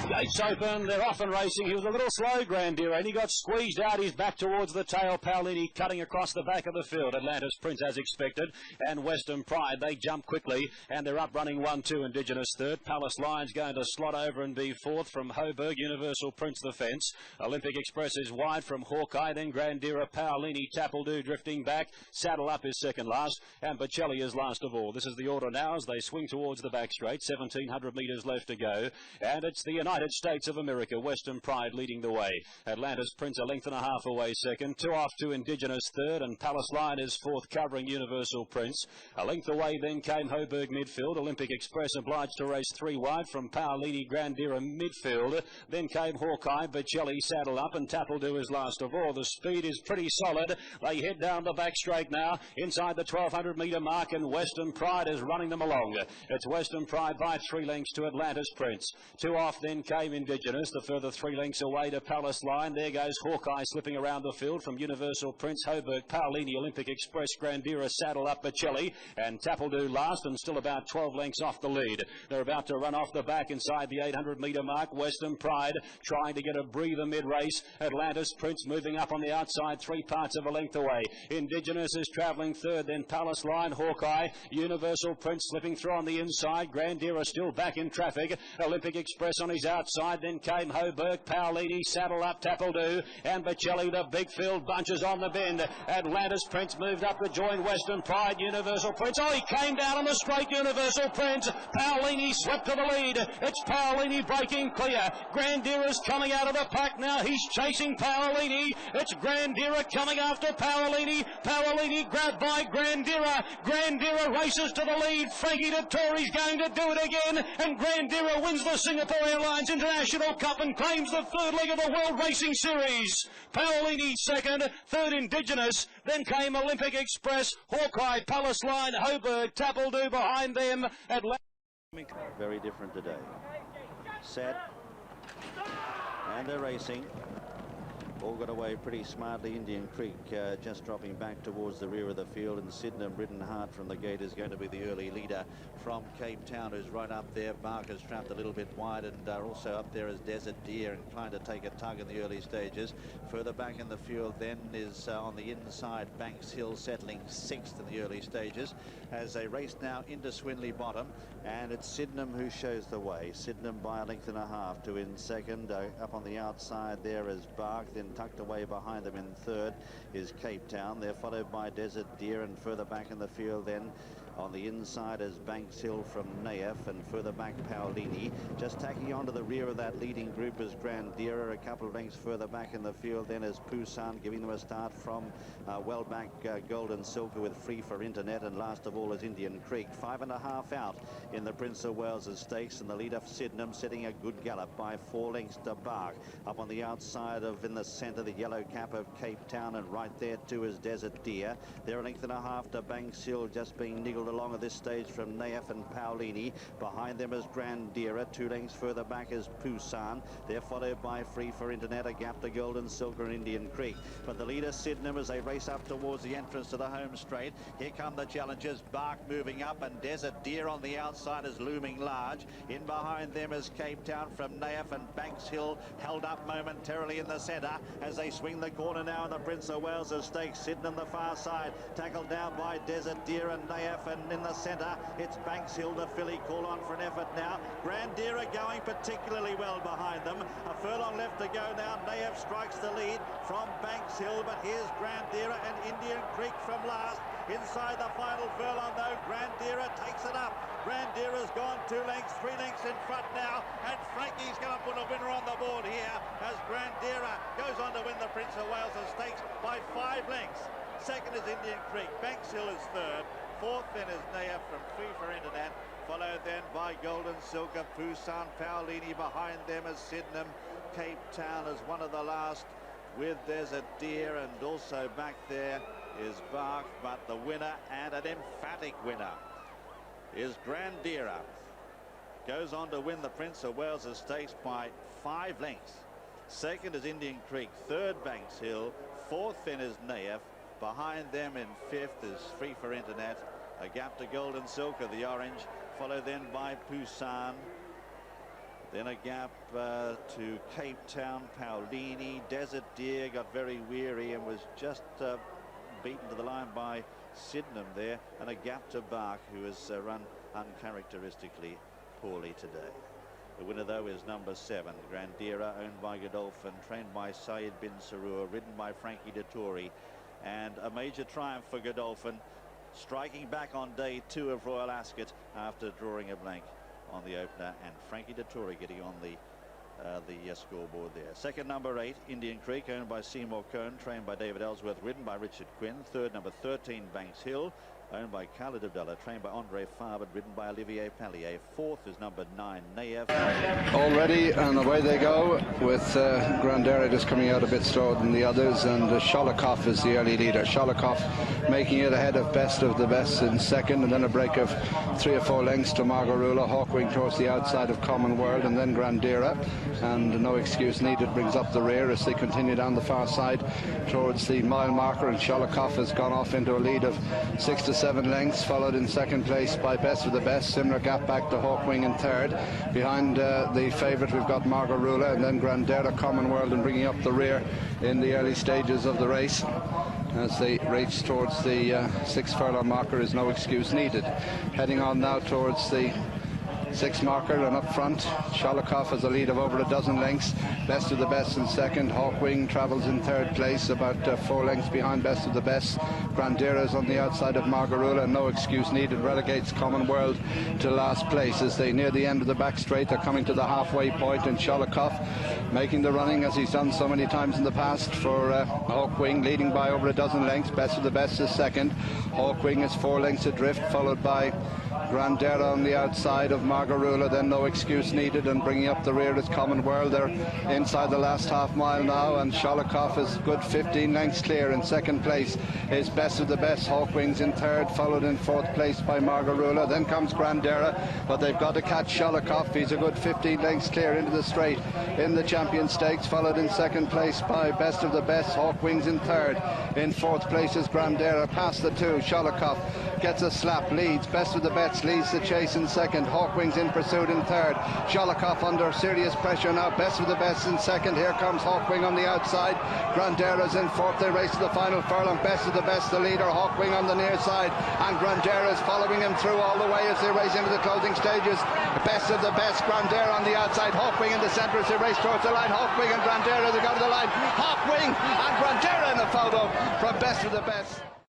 Gates open, they're off and racing. He was a little slow, Grandera, and he got squeezed out. He's back towards the tail. Paolini cutting across the back of the field. Atlantis Prince as expected, and Western Pride, they jump quickly, and they're up running 1-2. Indigenous third. Palace Lion's going to slot over and be fourth from Hoburg. Universal Prince the fence. Olympic Express is wide from Hawkeye, then Grandera, Paolini, Tappledoo drifting back. Saddle Up is second last, and Bocelli is last of all. This is the order now as they swing towards the back straight. 1,700 metres left to go, and it's the United States of America. Western Pride leading the way. Atlantis Prince a length and a half away second. 2 off to Indigenous third, and Palace Lion is fourth, covering Universal Prince. A length away then came Hoburg midfield. Olympic Express obliged to race 3 wide from Paolini, Grandera midfield. Then came Hawkeye, Bocelli, Saddle Up, and Tappledoo is last of all. The speed is pretty solid. They head down the back straight now inside the 1,200 metre mark, and Western Pride is running them along. It's Western Pride by 3 lengths to Atlantis Prince. 2 off then came Indigenous. The further 3 lengths away to Palace Line. There goes Hawkeye slipping around the field from Universal Prince, Hoburg, Paolini, Olympic Express, Grandera, Saddle Up, Bocelli, and Tappledoo last, and still about 12 lengths off the lead. They're about to run off the back inside the 800 metre mark. Western Pride trying to get a breather mid-race. Atlantis Prince moving up on the outside, 3 parts of a length away. Indigenous is travelling third, then Palace Line, Hawkeye, Universal Prince slipping through on the inside. Grandera still back in traffic. Olympic Express on his outside, then came Hoburg, Paolini, Saddle Up, Tappledoo, and Bocelli. The big field bunches on the bend. Atlantis Prince moved up to join Western Pride. Universal Prince, oh, he came down on the straight. Universal Prince, Paolini swept to the lead. It's Paolini breaking clear. Grandera's coming out of the pack now. He's chasing Paolini. It's Grandera coming after Paolini. Paolini grabbed by Grandera. Grandera races to the lead. Frankie Dettori's going to do it again, and Grandera wins the Singapore Airlines International Cup and claims the 3rd leg of the World Racing Series. Paolini second, third Indigenous, then came Olympic Express, Hawkeye, Palace Line, Hoburg, Tappledoo behind them. Very different today. Set, and they're racing. All got away pretty smartly. Indian Creek just dropping back towards the rear of the field, and Sydenham ridden hard from the gate is going to be the early leader from Cape Town, who's right up there. Barker's trapped a little bit wide, and also up there is Desert Deer and trying to take a tug in the early stages. Further back in the field then is on the inside Banks Hill settling 6th in the early stages as they race now into Swinley Bottom, and it's Sydenham who shows the way. Sydenham by a length and a half to in second. Up on the outside there is Bark, then tucked away behind them in third is Cape Town. They're followed by Desert Deer, and further back in the field then on the inside is Banks Hill from Naif, and further back Paolini. Just tacking on to the rear of that leading group is Grandera. A couple of lengths further back in the field then is Poussin, giving them a start from well back Golden Silker with Free for Internet, and last of all is Indian Creek. 5.5 out in the Prince of Wales Stakes, and the leader Sydenham setting a good gallop by 4 lengths to Bark. Up on the outside of in the centre the yellow cap of Cape Town, and right there too is Desert Deer. They're a length and a half to Banks Hill, just being niggled along at this stage from Naif and Paolini. Behind them is Grandera. 2 lengths further back is Poussin. They're followed by Free for Internet, a gap to Golden Silver and Indian Creek. But the leader Sydenham as they race up towards the entrance to the home straight. Here come the challengers. Bark moving up, and Desert Deer on the outside is looming large. In behind them is Cape Town from Naif, and Banks Hill held up momentarily in the centre as they swing the corner now in the Prince of Wales Stakes. Sydenham the far side, tackled down by Desert Deer and Naif, and in the centre it's Banks Hill, the filly, call on for an effort now. Grandera going particularly well behind them. A furlong left to go now. Naif strikes the lead from Banks Hill, but here's Grandera and Indian Creek from last. Inside the final furlong though, Grandera takes it up. Grandera's gone 2 lengths, 3 lengths in front now, and Frankie's going to put a winner on the board here as Grandera goes on to win the Prince of Wales Stakes by 5 lengths. Second is Indian Creek. Banks Hill is third. Fourth then is Naif from Free for Internet, followed then by Golden Silker, Poussin, Paolini. Behind them is Sydenham. Cape Town is one of the last with Desert Deer, and also back there is Bark, but the winner, and an emphatic winner, is Grandera. Goes on to win the Prince of Wales Stakes by 5 lengths. Second is Indian Creek, third Banks Hill, fourth then is Naif. Behind them in fifth is Free for Internet, a gap to Golden Silker, the orange, followed then by Poussin, Then a gap to Cape Town. Paulini, Desert Deer got very weary and was just beaten to the line by Sydenham there, and a gap to Bach, who has run uncharacteristically poorly today. The winner, though, is number 7, Grandera, owned by Godolphin, trained by Syed bin Sarur, ridden by Frankie Dettori, and a major triumph for Godolphin, striking back on day 2 of Royal Ascot after drawing a blank on the opener, and Frankie Dettori getting on the scoreboard there. Second, number 8, Indian Creek, owned by Seymour Cohn, trained by David Ellsworth, ridden by Richard Quinn. Third, number 13, Banks Hill, owned by Khalid Abdullah, trained by Andre Farbert, ridden by Olivier Pallier. Fourth is number 9, Nayev. Already, and away they go, with Grandera just coming out a bit slower than the others, and Sholokov is the early leader. Sholokov making it ahead of Best of the Best in second, and then a break of 3 or 4 lengths to Margarula. Hawkwing towards the outside of Common World, and then Grandera, and No Excuse Needed brings up the rear as they continue down the far side towards the mile marker, and Sholokov has gone off into a lead of 6 to 7 lengths, followed in second place by Best of the Best. Similar gap back to Hawkwing in third. Behind the favourite we've got Margarula, and then Grandera, Common World, and bringing up the rear in the early stages of the race. As they race towards the 6 furlong marker is No Excuse Needed. Heading on now towards the 6 marker, and up front Sholokov has a lead of over a dozen lengths. Best of the Best in second. Hawkwing travels in third place, about 4 lengths behind Best of the Best. Grandera is on the outside of Margarula, and No Excuse Needed relegates Common World to last place. As they near the end of the back straight, they're coming to the halfway point, and Sholokov making the running as he's done so many times in the past for Hawkwing, leading by over a dozen lengths. Best of the Best is second. Hawkwing is 4 lengths adrift, followed by Grandera on the outside of Margarula, then No Excuse Needed, and bringing up the rear is Common World. They're inside the last half mile now, and Sholokov is good 15 lengths clear. In second place is Best of the Best. Hawkwing's in third, followed in fourth place by Margarula. Then comes Grandera, but they've got to catch Sholokov. He's a good 15 lengths clear into the straight in the Champion Stakes, followed in second place by Best of the Best. Hawkwing's in third. In fourth place is Grandera, past the 2. Sholokov gets a slap, leads. Best of the Best leads the chase in second. Hawkwing's in pursuit in third. Sholokov under serious pressure now. Best of the Best in second. Here comes Hawkwing on the outside. Grandera's in fourth. They race to the final furlong. Best of the Best the leader. Hawkwing on the near side, and Grandera's following him through all the way as they race into the closing stages. Best of the Best, Grandera on the outside. Hawkwing in the centre as they race towards the line. Hawkwing and Grandera, they go to the line. Hawkwing and Grandera in the photo from Best of the Best.